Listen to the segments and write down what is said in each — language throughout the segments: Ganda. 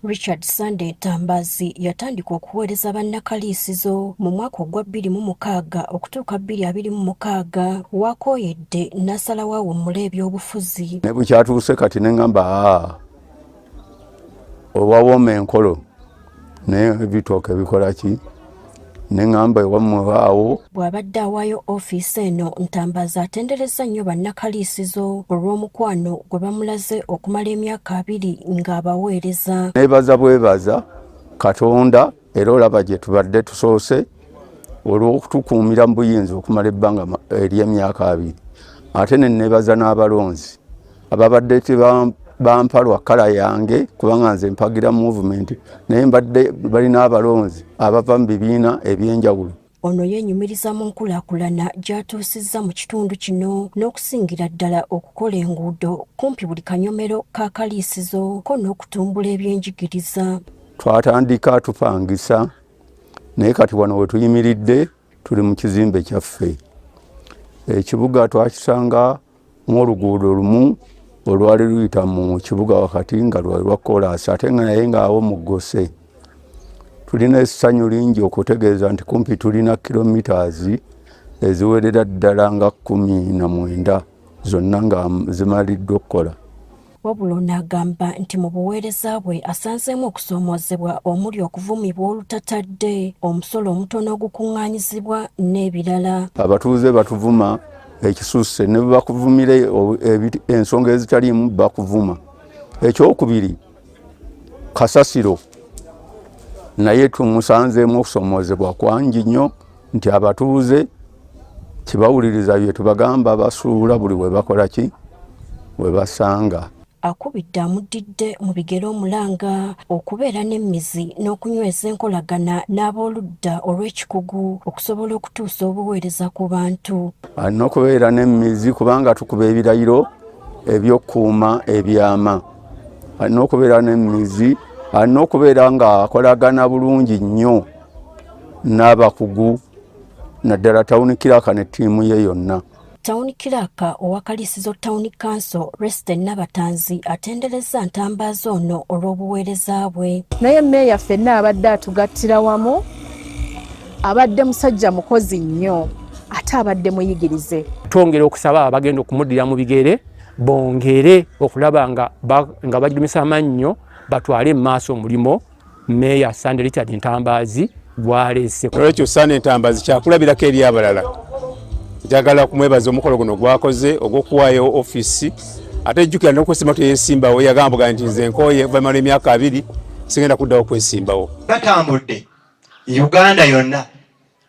Richard Sunday Ntambazi yatandika okuweereza bannakaliisizo mu mwaka ogwa 2006 okutuuka 2026 wakooyedde n'asalawo awummula ebyobufuzi. Ne bukyatuuse kati ne ngamba owawooma enkolo naye ebitooke bikola ki? Ne ngamba ewammwe waawo. Bw'abadde awaayo ofiisi eno, Ntambazi atenderezza nnyo bannakaliisizo olw'omukwano gwe bamulaze okumala emyaka 2 ng'abaweereza. Neebaza bwebaza Katonda era olaba gye tubadde tusoose olw'okutukuumira mu buyinza okumala ebbanga ery'emyaka 2. Ate ne neebaza n'abalonzi ababadde bampa lwa kkala yange kubanga nze mpagira movement naye mbadde balina abalonzi abava mu bibiina ebyenjawulo. Ono yeenyumiriza mu nkulaakulana gy'atuusizza mu kitundu kino n'okusingira ddala okukola enguudo kumpi buli kanyomero ka kaliisizo ko n'okutumbula ebyenjigiriza. Twatandika tupangisa naye kati wano we tuyimiridde tuli mu kizimbe kyaffe. Ekibuga twakisanga ng'oluguudo lumu olwali luyita mu kibuga wakati nga lwali lwa koolaasi ate nga naye ng'awo muggose. Tulina essanyu lingi okutegeeza nti kumpi tulina kilomitaazi eziwerera ddala nga 19 zonna nga zimaliddwa okukola. Wabula n'agamba nti mu buweereza bwe asanzeemu okusoomoozebwa omuli okuvumibwa olutatadde, omusolo omutono ogukuŋŋaanyizibwa n'ebirala. Abatuuze batuvuma ekisusse ne bakuvumira ensonga ezitaliimu bakuvuma. Ekyokubiri kasasiro naye tumusanzeemu okusoomoozebwa kwangi nnyo nti abatuuze kibawuliriza bye tubagamba basuula buli we bakola ki we basanga. Akubidde amuddidde mu bigero omulanga okubeera n'emmizi n'okunyweza enkolagana n'ab'oludda olw'ekikugu okusobola okutuusa obuweereza ku bantu. Alina okubeera n'emmizi kubanga tukuba ebirayiro eby'okkuuma ebyama. Alina okubeera n'emmizi, alina okubeera ng'akolagana bulungi nnyo n'abakugu naddala Town Clerk ne ttiimu ye yonna. Town Clerk owa Kaliisizo Town Council Resten Nabatanzi atenderezza Ntambazi ono olw'obuweereza bwe. Naye mmeeya ffenna abadde atugattira wamu, abadde musajja mukozi nnyo ate abadde muyigirize. Twongera okusaba abagenda okumuddira mu bigere bongere okulaba nga bagirumisa amannyo batwale mu maaso omulimo Mmeeya Sunday Richard Ntambazi gwaleese. Olwekyo Sunday Ntambazi kyakulabirako eri abalala. Njagala kumwebaza omukolo guno gwakoze ogw'okuwaayo ofiisi ate ejjukira n'okwesiima teyeesimbawo yagamba nti nze nkooye vamala emyaka 2 sigenda kuddawo kwesimbawo. Batambudde Uganda yonna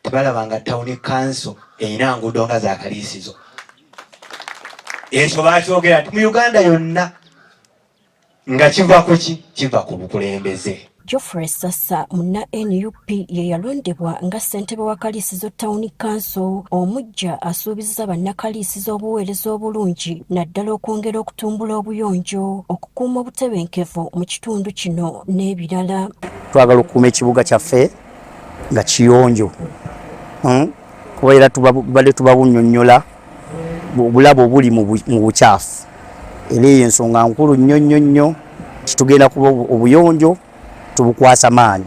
tebalabanga Town Council erina nguudo nga za Kaliisizo. Ekyo baakyogera nti mu Uganda yonna nga kiva ku ki? Kiva ku bukulembeze. Geoffrey Sassa munna NUP ye yalondebwa nga ssentebe wa Kaliisizo Town Council omujja asuubizza bannakaliisizo obuweereza obulungi naddala okwongera okutumbula obuyonjo okukuuma obutebenkevu mu kitundu kino n'ebirala. Twagala okukuuma ekibuga kyaffe nga kiyonjo kubeera tubadde tubabunnyonnyola obulabo obuli mu bukyafu era eyo ensonga nkulu nnyo kitugenda kuba obuyonjo tubukwasa maanyi.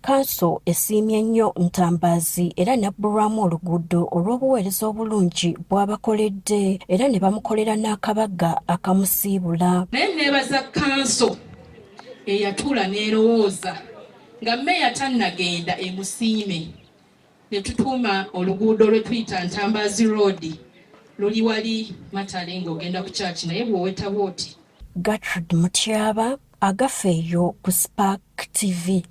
Council esiimye nnyo Ntambazi era n'abbulwamu oluguudo olw'obuweereza obulungi bw'abakoledde era ne bamukolera n'akabaga akamusiibula. Naye neebaza Council eyatuula n'erowooza nga mmeeya tannagenda emusiime ne tutuuma oluguudo lwe tuyita Ntambazi Road luli wali Matale ng'ogenda ku church naye bw'oweta bw'oti. Gertrude Mutyaba agafeeyo ku Spark TV.